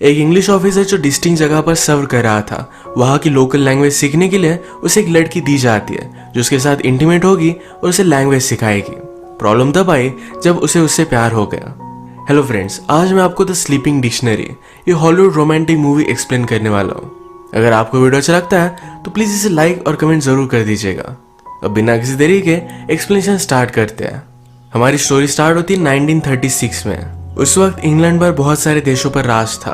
एक English officer जो distinct जगह पर सर्व कर रहा था, वहाँ की लोकल लैंग्वेज सीखने के लिए उसे एक लड़की दी जाती है जो उसके साथ इंटीमेट होगी और उसे लैंग्वेज सिखाएगी। प्रॉब्लम तब आई जब उसे उससे प्यार हो गया। हेलो फ्रेंड्स, आज मैं आपको द स्लीपिंग डिक्शनरी, ये हॉलीवुड रोमांटिक मूवी एक्सप्लेन करने वाला हूँ। अगर आपको वीडियो अच्छा लगता है तो प्लीज़ इसे लाइक और कमेंट ज़रूर कर दीजिएगा। अब बिना किसी देरी के एक्सप्लेनेशन स्टार्ट करते हैं। हमारी स्टोरी स्टार्ट होती है 1936 में। उस वक्त इंग्लैंड पर बहुत सारे देशों पर राज था।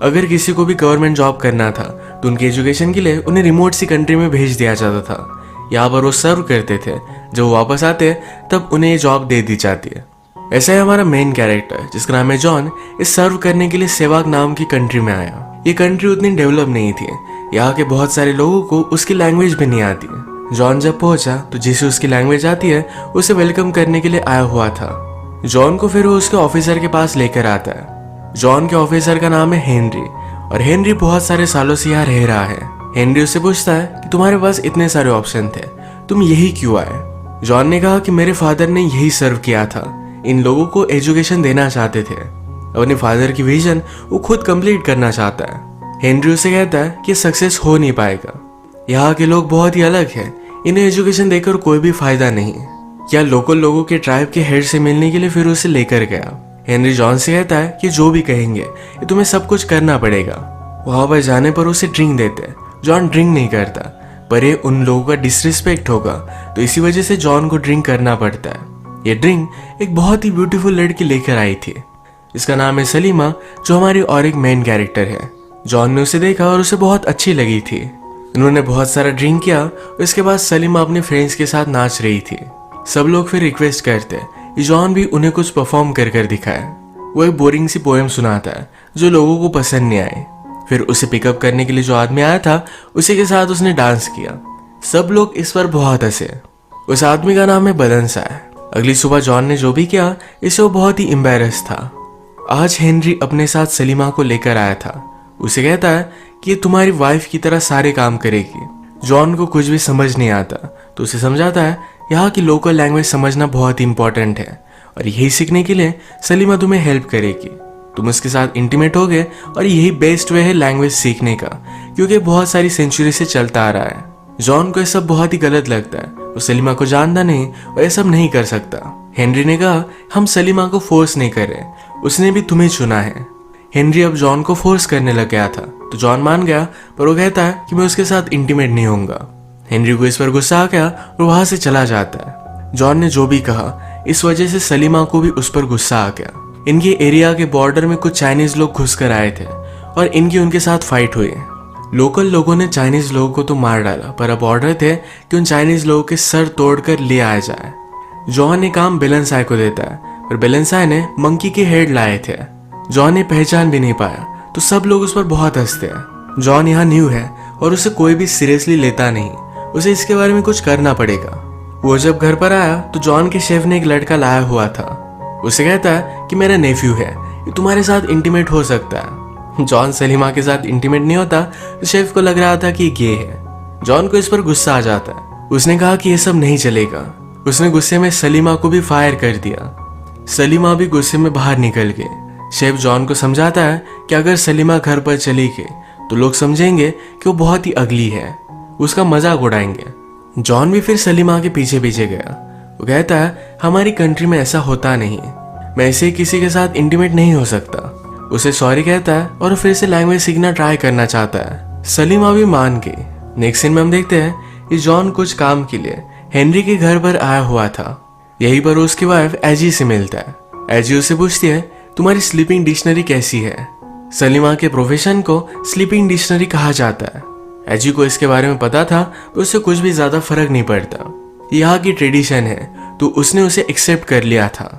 अगर किसी को भी गवर्नमेंट जॉब करना था तो उनकी एजुकेशन के लिए उन्हें रिमोट सी कंट्री में भेज दिया जाता था। यहाँ पर वो सर्व करते थे, जब वो वापस आते तब उन्हें ये जॉब दे दी जाती है। ऐसा है हमारा मेन कैरेक्टर जिसका नाम है जॉन, इस सर्व करने के लिए सेवाग नाम की कंट्री में आया। ये कंट्री उतनी डेवलप नहीं थी, यहाँ के बहुत सारे लोगों को उसकी लैंग्वेज भी नहीं आती। जॉन जब पहुंचा तो जिसे उसकी लैंग्वेज आती है उसे वेलकम करने के लिए आया हुआ था। जॉन को फिर वो उसके ऑफिसर के पास लेकर आता है। जॉन के ऑफिसर का नाम है हेनरी और हेनरी बहुत सारे सालों से यहाँ रह रहा है। हेनरी उससे पूछता है कि तुम्हारे पास इतने सारे ऑप्शन थे, तुम यही क्यों आए? जॉन ने कहा कि मेरे फादर ने यही सर्व किया था, इन लोगों को एजुकेशन देना चाहते थे। अपने फादर की विजन वो खुद कंप्लीट करना चाहता है। हेनरी उसे कहता है कि सक्सेस हो नहीं पाएगा, यहाँ के लोग बहुत ही अलग हैं, इन्हें एजुकेशन देकर कोई भी फायदा नहीं। या लोकल लोगों के ट्राइब के हेड से मिलने के लिए फिर उसे लेकर गया। हेनरी जॉन से कहता है कि जो भी कहेंगे ये तुम्हें सब कुछ करना पड़ेगा। वहां पर जाने पर उसे ड्रिंक देते हैं। जॉन ड्रिंक नहीं करता, पर ये उन लोगों का डिसरिस्पेक्ट होगा, तो इसी वजह से जॉन को ड्रिंक करना पड़ता है। ये ड्रिंक एक बहुत ही ब्यूटीफुल लड़की लेकर आई थी, इसका नाम है सलीमा, जो हमारी और एक मेन कैरेक्टर है। जॉन ने उसे देखा और उसे बहुत अच्छी लगी थी। उन्होंने बहुत सारा ड्रिंक किया और इसके बाद सलीमा अपने फ्रेंड्स के साथ नाच रही थी। सब लोग फिर रिक्वेस्ट करते कि जॉन भी उन्हें कुछ परफॉर्म कर कर दिखाए। वो एक बोरिंग सी पोएम सुनाता है जो लोगों को पसंद नहीं आई। फिर उसे पिकअप करने के लिए जो आदमी आया था उसी के साथ उसने डांस किया। सब लोग इस पर बहुत हंसे। उस आदमी का नाम है बदनसा है। अगली सुबह जॉन ने जो भी किया इससे वो बहुत ही एम्बैरेस था। आज हेनरी अपने साथ सलीमा को लेकर आया था। उसे कहता है कि ये तुम्हारी वाइफ की तरह सारे काम करेगी। जॉन को कुछ भी समझ नहीं आता तो उसे समझाता है यहाँ की लोकल लैंग्वेज समझना बहुत ही इंपॉर्टेंट है और यही सीखने के लिए सलीमा तुम्हें हेल्प करेगी। तुम उसके साथ इंटीमेट होगे और यही बेस्ट वे है लैंग्वेज सीखने का, क्योंकि बहुत सारी सेंचुरी से चलता आ रहा है। जॉन को यह सब बहुत ही गलत लगता है। वो सलीमा को जानता नहीं और यह सब नहीं कर सकता। हेनरी ने कहा हम सलीमा को फोर्स नहीं कर रहे, उसने भी तुम्हें चुना है। हेनरी अब जॉन को फोर्स करने लग गया था तो जॉन मान गया, पर वो कहता है कि मैं उसके साथ इंटीमेट नहीं होऊंगा। हेनरी को इस पर गुस्सा आ गया और वहां से चला जाता है। जॉन ने जो भी कहा इस वजह से सलीमा को भी उस पर गुस्सा आ गया। इनके एरिया के बॉर्डर में कुछ चाइनीज लोग घुस कर आए थे और इनकी उनके साथ फाइट हुई। लोकल लोगों ने चाइनीज लोगों को तो मार डाला, पर अब ऑर्डर थे कि उन चाइनीज लोगों के सर तोड़कर ले आया जाए। जॉन ने काम बेलेंसाई को देता है, पर बेलेंसाई ने मंकी के हेड लाए थे। जॉन ने पहचान भी नहीं पाया तो सब लोग उस पर बहुत हंसते हैं। जॉन यहाँ न्यू है और उसे कोई भी सीरियसली लेता नहीं, उसे इसके बारे में कुछ करना पड़ेगा। वो जब घर पर आया तो जॉन के शेफ ने एक लड़का लाया हुआ था। उसे कहता है कि मेरा नेफ्यू है, ये तुम्हारे साथ इंटीमेट हो सकता है। जॉन सलीमा के साथ इंटीमेट नहीं होता तो शेफ को लग रहा था कि गे है। जॉन को इस पर गुस्सा आ जाता है। उसने कहा कि ये सब नहीं चलेगा। उसने गुस्से में सलीमा को भी फायर कर दिया। सलीमा भी गुस्से में बाहर निकल गई। शेफ जॉन को समझाता है कि अगर सलीमा घर पर चली गई तो लोग समझेंगे कि वो बहुत ही अगली है, उसका मजाक उड़ाएंगे। जॉन भी फिर सलीमा के पीछे पीछे गया। वो कहता है हमारी कंट्री में ऐसा होता नहीं, मैं ऐसे किसी के साथ इंटीमेट नहीं हो सकता। उसे सॉरी कहता है और फिर से लैंग्वेज सीखना ट्राई करना चाहता है। सलीमा भी मान गई। नेक्स्ट सीन में हम देखते हैं कि जॉन कुछ काम के लिए हेनरी के घर पर आया हुआ था। यही पर उसकी वाइफ एजी से मिलता है। एजी उससे पूछती है तुम्हारी स्लीपिंग डिक्शनरी कैसी है? सलीमा के प्रोफेशन को स्लीपिंग डिक्शनरी कहा जाता है। एजी को इसके बारे में पता था तो उससे कुछ भी ज्यादा फर्क नहीं पड़ता, यहाँ की ट्रेडिशन है तो उसने उसे एक्सेप्ट कर लिया था।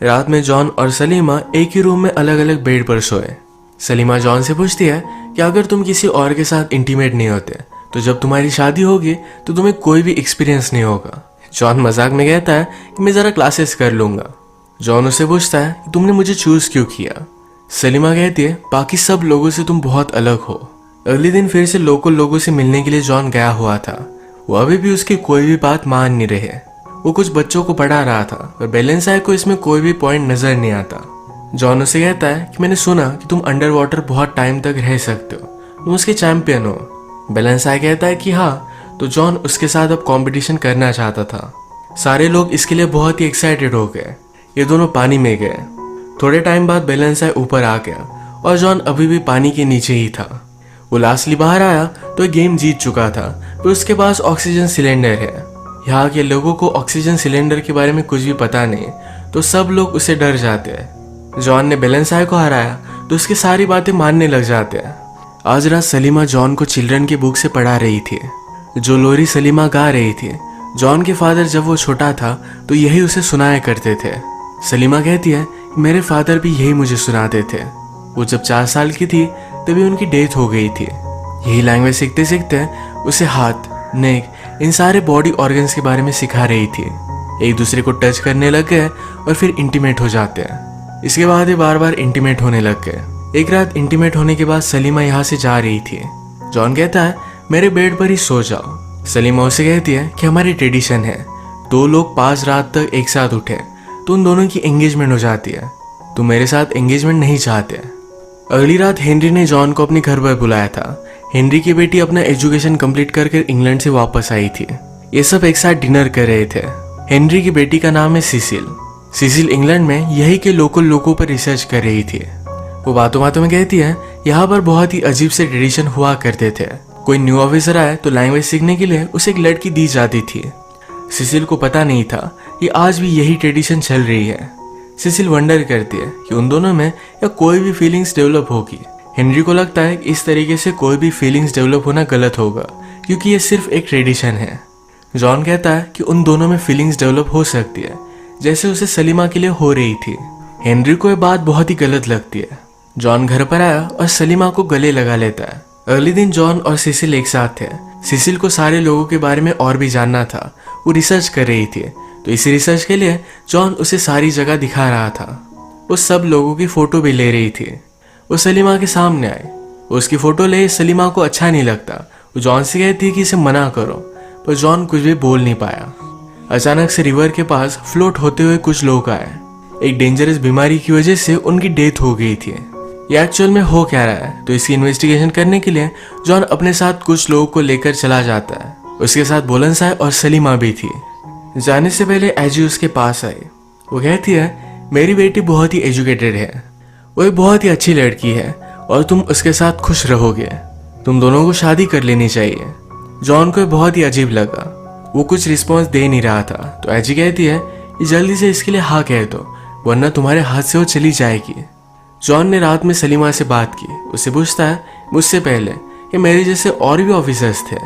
रात में जॉन और सलीमा एक ही रूम में अलग अलग बेड पर सोए। सलीमा जॉन से पूछती है कि अगर तुम किसी और के साथ इंटीमेट नहीं होते तो जब तुम्हारी शादी होगी तो तुम्हें कोई भी एक्सपीरियंस नहीं होगा। जॉन मजाक में कहता है कि मैं जरा क्लासेस कर लूंगा। जॉन उससे पूछता है कि तुमने मुझे चूज क्यों किया? सलीमा कहती है बाकी सब लोगों से तुम बहुत अलग हो। अगले दिन फिर से लोकल लोगों से मिलने के लिए जॉन गया हुआ था। वो अभी भी उसकी कोई भी बात मान नहीं रहे। वो कुछ बच्चों को पढ़ा रहा था और बेलेंसाई को इसमें कोई भी पॉइंट नजर नहीं आता। जॉन उसे कहता है कि मैंने सुना कि तुम अंडर वाटर बहुत टाइम तक रह सकते हो, तुम उसके चैंपियन हो। बेलेंसाई कहता है कि हाँ, तो जॉन उसके साथ अब कंपटीशन करना चाहता था। सारे लोग इसके लिए बहुत ही एक्साइटेड हो गए। ये दोनों पानी में गए। थोड़े टाइम बाद बेलेंसाई ऊपर आ गया और जॉन अभी भी पानी के नीचे ही था। वो लास्टली बाहर आया तो ये गेम जीत चुका था, पर उसके पास ऑक्सीजन सिलेंडर है। यहाँ के लोगों को ऑक्सीजन सिलेंडर के बारे में कुछ भी पता नहीं, तो सब लोग उससे डर जाते हैं। जॉन ने बेलेंसाई को हराया तो उसकी सारी बातें मानने लग जाते हैं। आज रात सलीमा जॉन को चिल्ड्रन की बुक से पढ़ा रही थी, जो लोरी सलीमा गा रही थी। जॉन के फादर जब वो छोटा था तो यही उसे सुनाया करते थे। सलीमा कहती है, मेरे फादर भी यही मुझे सुनाते थे। वो जब 4 साल की थी तभी उनकी डेथ हो गई थी। यही लैंग्वेज सीखते सीखते उसे हाथ, नेक, इन सारे बॉडी ऑर्गन्स के बारे में सिखा रही थी। एक दूसरे को टच करने लग गए और फिर इंटीमेट हो जाते हैं। इसके बाद ये बार बार इंटीमेट होने लग गए। एक रात इंटीमेट होने के बाद सलीमा यहाँ से जा रही थी। जॉन कहता है, मेरे बेड पर ही सो जाओ। सलीमा उसे कहती है कि हमारी ट्रेडिशन है, 2 लोग 5 रात तक एक साथ उठे तो उन दोनों की एंगेजमेंट हो जाती है। तुम मेरे साथ एंगेजमेंट नहीं चाहते। अगली रात हेनरी ने जॉन को अपने घर पर बुलाया था। हेनरी की बेटी अपना एजुकेशन कंप्लीट करके इंग्लैंड से वापस आई थी। ये सब एक साथ डिनर कर रहे थे। हेनरी की बेटी का नाम है सिसिल। सिसिल इंग्लैंड में यही के लोकल लोगों पर रिसर्च कर रही थी। वो बातों बातों में कहती है, यहाँ पर बहुत ही अजीब से ट्रेडिशन हुआ करते थे। कोई न्यू ऑफिसर आए तो लैंग्वेज सीखने के लिए उसे एक लड़की दी जाती थी। सिसिल को पता नहीं था कि आज भी यही ट्रेडिशन चल रही है। सिसिल वंडर करती है कि उन दोनों में या कोई भी फीलिंग्स डेवलप होगी। हेनरी को लगता है कि इस तरीके से कोई भी फीलिंग्स डेवलप होना गलत होगा, क्योंकि ये सिर्फ एक ट्रेडिशन है। जॉन कहता है कि उन दोनों में फीलिंग्स डेवलप हो सकती है, जैसे उसे सलीमा के लिए हो रही थी। हेनरी को यह बात बहुत ही गलत लगती है। जॉन घर पर आया और सलीमा को गले लगा लेता है। अगले दिन जॉन और सिसिल एक साथ थे। सिसिल को सारे लोगों के बारे में और भी जानना था। वो रिसर्च कर रही थी, तो इसी रिसर्च के लिए जॉन उसे सारी जगह दिखा रहा था। वो सब लोगों की फोटो भी ले रही थी। वो सलीमा के सामने आई। उसकी फोटो ले सलीमा को अच्छा नहीं लगता। वो जॉन से कहती कि इसे मना करो, पर जॉन कुछ भी बोल नहीं पाया। अचानक से रिवर के पास फ्लोट होते हुए कुछ लोग आए। एक डेंजरस बीमारी की वजह से उनकी डेथ हो गई थी। ये एक्चुअल में हो क्या रहा है, तो इसकी इन्वेस्टिगेशन करने के लिए जॉन अपने साथ कुछ लोगों को लेकर चला जाता है। उसके साथ बेलेंसाई और सलीमा भी थी। जाने से पहले एजी उसके पास आई। वो कहती है, मेरी बेटी बहुत ही एजुकेटेड है, वो एक बहुत ही अच्छी लड़की है और तुम उसके साथ खुश रहोगे। तुम दोनों को शादी कर लेनी चाहिए। जॉन को बहुत ही अजीब लगा। वो कुछ रिस्पॉन्स दे नहीं रहा था, तो एजी कहती है, जल्दी से इसके लिए हाँ कह दो, वरना तुम्हारे हाथ से वो चली जाएगी। जॉन ने रात में सलीमा से बात की। उसे पूछता है, मुझसे पहले कि मेरे जैसे और भी ऑफिसर्स थे।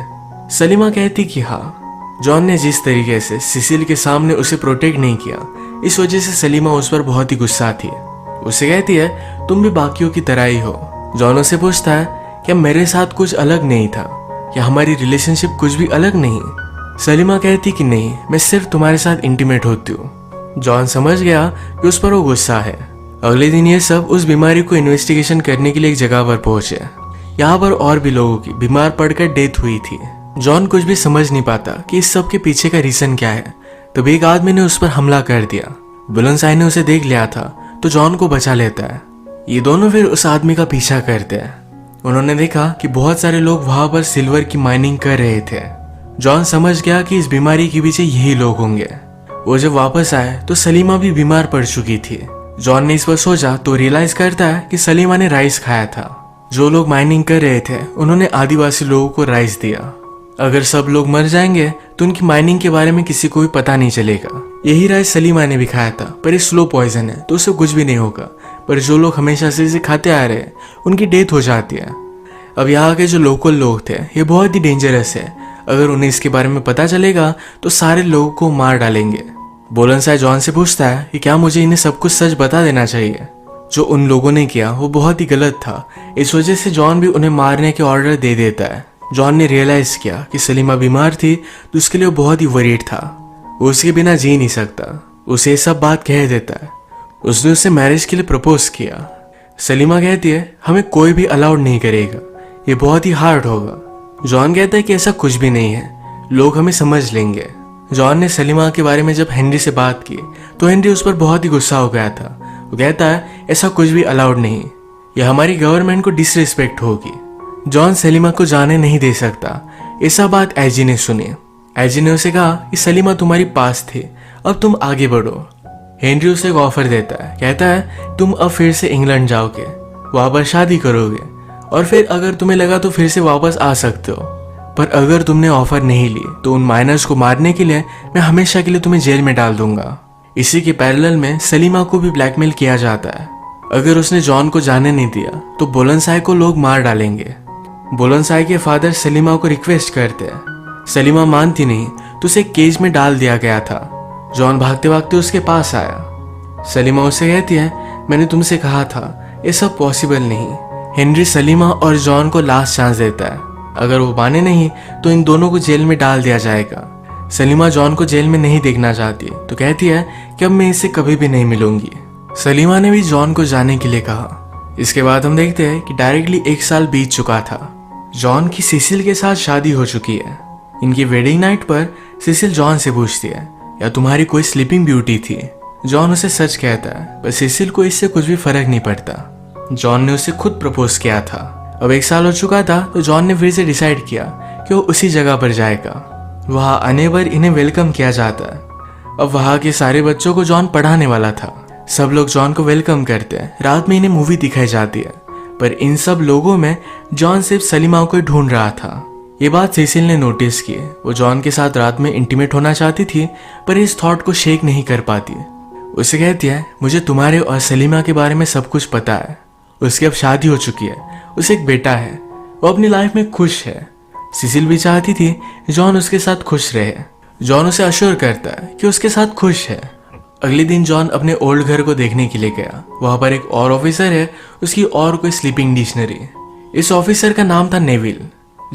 सलीमा कहती कि हाँ। जॉन ने जिस तरीके से सिसिल के सामने उसे प्रोटेक्ट नहीं किया, इस वजह से सलीमा उस पर बहुत ही गुस्सा थी। उसे कहती है, तुम भी बाकियों की तरह ही हो। जॉन उसे पूछता है, क्या मेरे साथ कुछ अलग नहीं था? क्या हमारी रिलेशनशिप कुछ भी अलग नहीं? सलीमा कहती कि नहीं, मैं सिर्फ तुम्हारे साथ इंटीमेट होती हूँ। जॉन समझ गया कि उस पर वो गुस्सा है। अगले दिन ये सब उस बीमारी को इन्वेस्टिगेशन करने के लिए एक जगह पर पहुंचे। यहाँ पर और भी लोगों की बीमार पड़कर डेथ हुई थी। जॉन कुछ भी समझ नहीं पाता कि इस सब के पीछे का रीजन क्या है। तभी एक आदमी ने उस पर हमला कर दिया। बेलेंसाई ने उसे देख लिया था, तो जॉन को बचा लेता है। ये दोनों फिर उस आदमी का पीछा करते हैं। उन्होंने देखा कि बहुत सारे लोग वहां पर सिल्वर की माइनिंग कर रहे थे। जॉन समझ गया कि इस बीमारी के पीछे यही लोग होंगे। वो जब वापस आए तो सलीमा भी बीमार पड़ चुकी थी। जॉन ने इस पर सोचा तो रियलाइज करता है कि सलीमा ने राइस खाया था। जो लोग माइनिंग कर रहे थे उन्होंने आदिवासी लोगों को राइस दिया। अगर सब लोग मर जाएंगे तो उनकी माइनिंग के बारे में किसी को भी पता नहीं चलेगा। यही राइस सलीमा ने भी खाया था, पर ये स्लो पॉइजन है तो उससे कुछ भी नहीं होगा। पर जो लोग हमेशा से इसे खाते आ रहे हैं उनकी डेथ हो जाती है। अब यहाँ के जो लोकल लोग थे ये बहुत ही डेंजरस है। अगर उन्हें इसके बारे में पता चलेगा तो सारे लोगों को मार डालेंगे। बेलेंसाई जॉन से पूछता है कि क्या मुझे इन्हें सब कुछ सच बता देना चाहिए। जो उन लोगों ने किया वो बहुत ही गलत था। इस वजह से जॉन भी उन्हें मारने के ऑर्डर दे देता है। जॉन ने रियलाइज किया कि सलीमा बीमार थी तो उसके लिए बहुत ही वरीड था। वो उसके बिना जी नहीं सकता। उसे सब बात कह देता है। उसने उसे मैरिज के लिए प्रपोज किया। सलीमा कहती है, हमें कोई भी अलाउड नहीं करेगा, ये बहुत ही हार्ड होगा। जॉन कहता है कि ऐसा कुछ भी नहीं है, लोग हमें समझ लेंगे। जॉन ने सलीमा के बारे में जब हेनरी से बात की तो हेनरी उस पर बहुत ही गुस्सा हो गया था। वो कहता है ऐसा कुछ भी अलाउड नहीं, यह हमारी गवर्नमेंट को डिसरिस्पेक्ट होगी। जॉन सलीमा को जाने नहीं दे सकता। ऐसा बात एजी ने सुनी। एजी ने उसे कहा कि सलीमा तुम्हारी पास थी, अब तुम आगे बढ़ो। हेनरी उसे एक ऑफर देता है, कहता है तुम अब फिर से इंग्लैंड जाओगे, वहां पर शादी करोगे और फिर अगर तुम्हें लगा तो फिर से वापस आ सकते हो, पर अगर तुमने ऑफर नहीं ली तो उन माइनर्स को मारने के लिए मैं हमेशा के लिए तुम्हें जेल में डाल दूंगा। इसी के पैरेलल में सलीमा को भी ब्लैकमेल किया जाता है। अगर उसने जॉन को जाने नहीं दिया तो बुलंदशाह को लोग मार डालेंगे। बुलंदशाह के फादर सलीमा को रिक्वेस्ट करते हैं, सलीमा मानती नहीं तो उसे केज में डाल दिया गया था। जॉन भागते भागते उसके पास आया। सलीमा उसे कहती है मैंने तुमसे कहा था ये सब पॉसिबल नहीं। हेनरी सलीमा और जॉन को लास्ट चांस देता है, अगर वो माने नहीं तो इन दोनों को जेल में डाल दिया जाएगा। सलीमा जॉन को जेल में नहीं देखना चाहती तो कहती है कि अब मैं इससे कभी भी नहीं मिलूंगी। सलीमा ने भी जॉन को जाने के लिए कहा। इसके बाद हम देखते हैं कि डायरेक्टली 1 साल बीत चुका था। जॉन की सिसिल के साथ शादी हो चुकी है। इनकी वेडिंग नाइट पर सिसिल जॉन से पूछती है या तुम्हारी कोई स्लीपिंग ब्यूटी थी। जॉन उसे सच कहता है, पर सिसिल को इससे कुछ भी फर्क नहीं पड़ता। जॉन ने उसे खुद प्रपोज किया था। अब 1 साल हो चुका था तो जॉन ने फिर से डिसाइड किया कि वो उसी जगह पर जाएगा। वहां आने पर इन्हें वेलकम किया जाता है। अब वहां के सारे बच्चों को जॉन पढ़ाने वाला था। सब लोग जॉन को वेलकम करते हैं। रात में इन्हें मूवी दिखाई जाती है, पर इन सब लोगों में जॉन सिर्फ सलीमा को ढूंढ रहा था। ये बात सिसिल ने नोटिस की। वो जॉन के साथ रात में इंटीमेट होना चाहती थी, पर इस थॉट को शेक नहीं कर पाती। उसे कहती है मुझे तुम्हारे और सलीमा के बारे में सब कुछ पता है। उसकी अब शादी हो चुकी है, उसे एक बेटा है, वो अपनी लाइफ में खुश है। सिसिल भी चाहती थी जॉन उसके साथ खुश रहे। जॉन उसे अश्योर करता है कि उसके साथ खुश है। अगले दिन जॉन अपने ओल्ड घर को देखने के लिए गया। वहां पर एक और ऑफिसर है, उसकी और कोई स्लीपिंग डिक्शनरी। इस ऑफिसर का नाम था नेविल।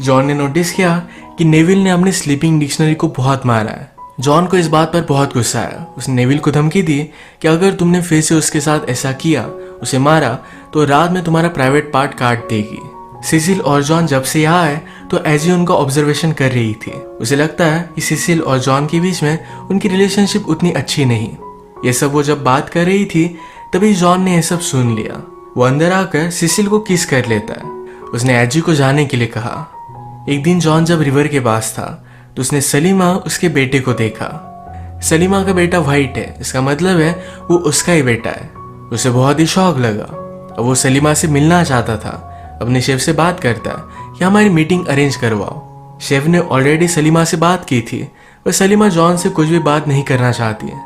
जॉन ने नोटिस किया कि नेविल ने अपनी स्लीपिंग डिक्शनरी को बहुत मारा है। जॉन को इस बात पर बहुत गुस्सा आया। उसने नेविल को धमकी दी कि अगर तुमने फिर से उसके साथ ऐसा किया, उसे मारा, तो रात में तुम्हारा प्राइवेट पार्ट काट देगी। सिसिल और जॉन जब से यहाँ आए तो एजी उनका ऑब्जर्वेशन कर रही थी। उसे लगता है कि सिसिल और जॉन के बीच में उनकी रिलेशनशिप उतनी अच्छी नहीं। ये सब वो जब बात कर रही थी तभी जॉन ने यह सब सुन लिया। वो अंदर आकर सिसिल को किस कर लेता है। उसने एजी को जाने के लिए कहा। एक दिन जॉन जब रिवर के पास था तो उसने सलीमा उसके बेटे को देखा। सलीमा का बेटा वाइट है, इसका मतलब है वो उसका ही बेटा है। उसे बहुत ही शौक लगा और वो सलीमा से मिलना चाहता था। अपने शेफ से बात करता है कि हमारी मीटिंग अरेंज करवाओ। शेफ ने ऑलरेडी सलीमा से बात की थी, पर सलीमा जॉन से कुछ भी बात नहीं करना चाहती है।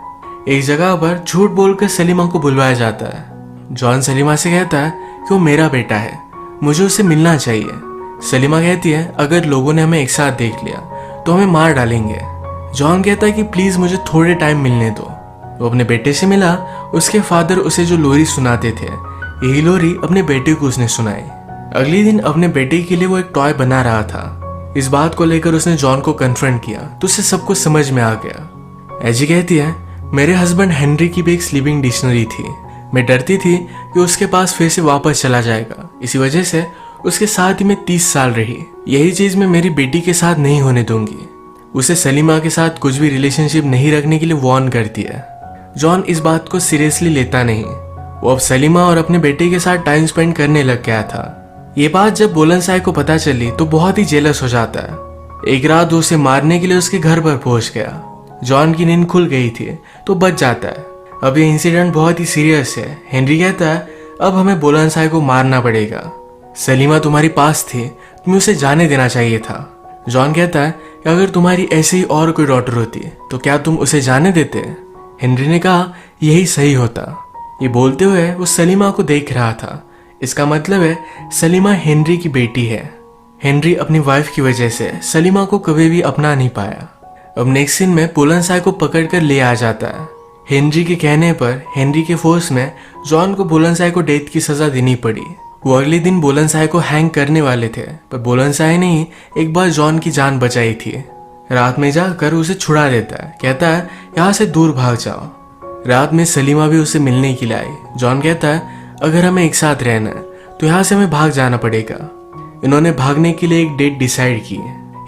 एक जगह पर झूठ बोलकर सलीमा को बुलवाया जाता है। जॉन सलीमा से कहता है कि वो मेरा बेटा है, मुझे उससे मिलना चाहिए। सलीमा कहती है अगर लोगों ने हमें एक साथ देख लिया तो हमें मार डालेंगे। जॉन कहता है कि प्लीज मुझे थोड़े टाइम मिलने दो। वो अपने बेटे से मिला। उसके फादर उसे जो लोरी सुनाते थे, यही लोरी अपने बेटे को उसने सुनाई। अगले दिन अपने बेटे के लिए वो एक टॉय बना रहा था। इस बात को लेकर उसने जॉन को कन्फ्रंट किया तो उसे सब कुछ समझ में आ गया। एजी कहती है मेरे हस्बैंड हेनरी की भी एक स्लीपिंग डिक्शनरी थी। मैं डरती थी कि उसके पास फिर से वापस चला जाएगा, इसी वजह से उसके साथ ही मैं 30 साल रही। यही चीज मैं मेरी बेटी के साथ नहीं होने दूंगी। उसे सलीमा के साथ कुछ भी रिलेशनशिप नहीं रखने के लिए वार्न करती है। जॉन इस बात को सीरियसली लेता नहीं। वो अब सलीमा और अपने बेटे के साथ टाइम स्पेंड करने लग गया था। ये बात जब बुलंदशाह को पता चली तो बहुत ही जेलस हो जाता है। एक रात वो उसे मारने के लिए उसके घर पर पहुंच गया। जॉन की नींद खुल गई थी तो बच जाता है। अब ये इंसिडेंट बहुत ही सीरियस है। हेनरी कहता है अब हमें बुलंदशाह को मारना पड़ेगा। सलीमा तुम्हारी पास थी, तुम्हें उसे जाने देना चाहिए था। जॉन कहता है कि अगर तुम्हारी ऐसी ही और कोई डॉटर होती तो क्या तुम उसे जाने देते। हेनरी ने कहा यही सही होता। ये बोलते हुए वो सलीमा को देख रहा था। इसका मतलब है सलीमा हेनरी की बेटी है। हेनरी अपनी वाइफ की वजह से सलीमा को कभी भी अपना नहीं पाया। अब नेक्स्ट सीन में बुलंदशाह को पकड़कर ले आ जाता है। हेनरी के कहने पर हेनरी के फोर्स में जॉन को बुलंदशाह को डेथ की सजा देनी पड़ी। वो अगले दिन बुलंदशाह को हैंग करने वाले थे, पर बुलंदशाह ने ही एक बार जॉन की जान बचाई थी। रात में जाकर उसे छुड़ा देता है। कहता है यहाँ से दूर भाग जाओ। रात में सलीमा भी उसे मिलने के लिए आई। जॉन कहता है अगर हमें एक साथ रहना है तो यहाँ से हमें भाग जाना पड़ेगा। इन्होंने भागने के लिए एक डेट डिसाइड की।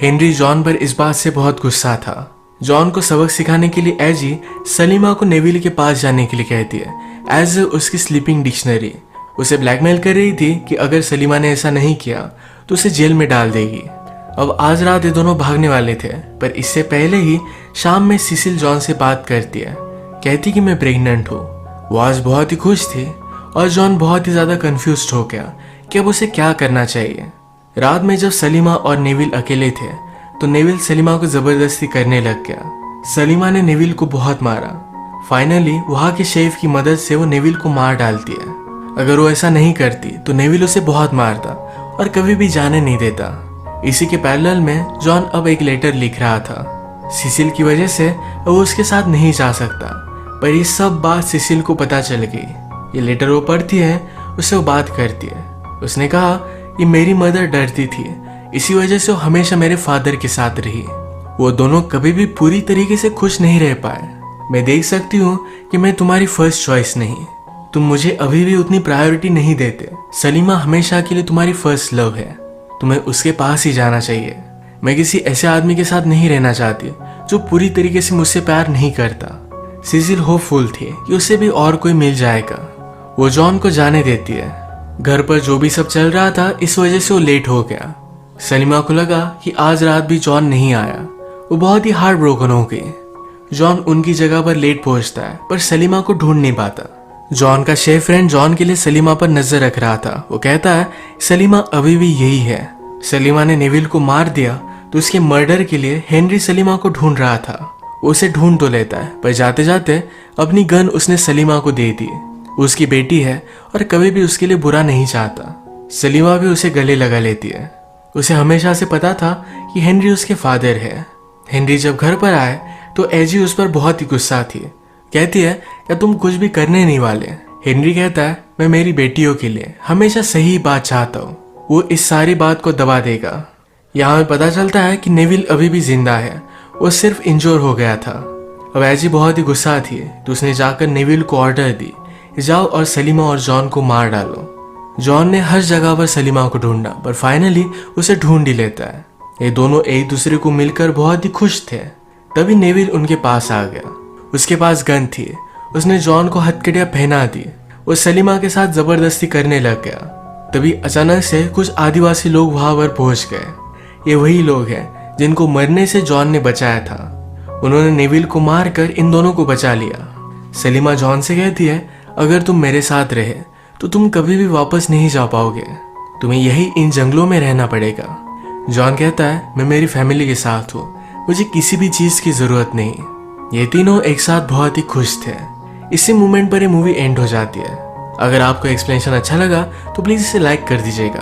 हेनरी जॉन पर इस बात से बहुत गुस्सा था। जॉन को सबक सिखाने के लिए एजी सलीमा को नेविल के पास जाने के लिए कहती है, एज उसकी स्लीपिंग डिक्शनरी। उसे ब्लैकमेल कर रही थी कि अगर सलीमा ने ऐसा नहीं किया तो उसे जेल में डाल देगी। अब आज रात ये दोनों भागने वाले थे, पर इससे पहले ही शाम में सिसिल जॉन से बात करती है, कहती कि मैं प्रेग्नेंट हूँ। वो आज बहुत ही खुश थी और जॉन बहुत ही ज़्यादा कंफ्यूज्ड हो गया कि अब उसे क्या करना चाहिए। रात में जब सलीमा और नेविल अकेले थे तो नेविल सलीमा को ज़बरदस्ती करने लग गया। सलीमा ने नेविल को बहुत मारा। फाइनली वहाँ के शेफ की मदद से वो नेविल को मार डालती है। अगर वो ऐसा नहीं करती तो नेविल उसे बहुत मारता और कभी भी जाने नहीं देता। इसी के पैरेलल में जॉन अब एक लेटर लिख रहा था। सिसिल की वजह से वो उसके साथ नहीं जा सकता, पर ये सब बात सिसिल को पता चल गई। ये लेटर वो पढ़ती है, उससे वो बात करती है। उसने कहा कि मेरी मदर डरती थी, इसी वजह से वो हमेशा मेरे फादर के साथ रही। वो दोनों कभी भी पूरी तरीके से खुश नहीं रह पाए। मैं देख सकती हूँ कि मैं तुम्हारी फर्स्ट चॉइस नहीं, तुम मुझे अभी भी उतनी प्रायोरिटी नहीं देते। सलीमा हमेशा के लिए तुम्हारी फर्स्ट लव है, तुम्हें उसके पास ही जाना चाहिए। मैं किसी ऐसे आदमी के साथ नहीं रहना चाहती जो पूरी तरीके से मुझसे प्यार नहीं करता। सिसिल होपफुल थी कि उसे भी और कोई मिल जाएगा। वो जॉन को जाने देती है। घर पर जो भी सब चल रहा था इस वजह से वो लेट हो गया। सलीमा को लगा कि आज रात भी जॉन नहीं आया। वो बहुत ही हार्ट ब्रोकन हो गई। जॉन उनकी जगह पर लेट पहुंचता है, पर सलीमा को ढूंढ नहीं पाता। जॉन का शेफ फ्रेंड जॉन के लिए सलीमा पर नजर रख रहा था। वो कहता है सलीमा अभी भी यही है। सलीमा ने नेविल को मार दिया तो उसके मर्डर के लिए हेनरी सलीमा को ढूंढ रहा था। वो उसे ढूंढ तो लेता है, पर जाते जाते अपनी गन उसने सलीमा को दे दी। उसकी बेटी है और कभी भी उसके लिए बुरा नहीं चाहता। सलीमा भी उसे गले लगा लेती है। उसे हमेशा से पता था कि हेनरी उसके फादर है। हेनरी जब घर पर आए तो एजी उस पर बहुत ही गुस्सा थी। कहती है क्या तुम कुछ भी करने नहीं वाले। हेनरी कहता है मैं मेरी बेटियों के लिए हमेशा सही बात चाहता हूँ, वो इस सारी बात को दबा देगा। यहाँ में पता चलता है कि नेविल अभी भी जिंदा है, वो सिर्फ इंजोर हो गया था। अब एजी बहुत ही गुस्सा थी तो उसने जाकर नेविल को ऑर्डर दी, जाओ और सलीमा और जॉन को मार डालो। जॉन ने हर जगह पर सलीमा को ढूंढा, पर फाइनली उसे ढूंढ ही लेता है। ये दोनों एक दूसरे को मिलकर बहुत ही खुश थे। तभी नेविल उनके पास आ गया। उसके पास गन थी। उसने जॉन को हथकड़ियां पहना दी। वो सलीमा के साथ जबरदस्ती करने लग गया। तभी अचानक से कुछ आदिवासी लोग वहां पर पहुंच गए। ये वही लोग हैं जिनको मरने से जॉन ने बचाया था। उन्होंने नेविल को मारकर इन दोनों को बचा लिया। सलीमा जॉन से कहती है अगर तुम मेरे साथ रहे तो तुम कभी भी वापस नहीं जा पाओगे, तुम्हें यही इन जंगलों में रहना पड़ेगा। जॉन कहता है मैं मेरी फैमिली के साथ हूँ, मुझे किसी भी चीज की जरूरत नहीं। ये तीनों एक साथ बहुत ही खुश थे। इसी मोमेंट पर ये मूवी एंड हो जाती है। अगर आपको एक्सप्लेनेशन अच्छा लगा तो प्लीज इसे लाइक कर दीजिएगा।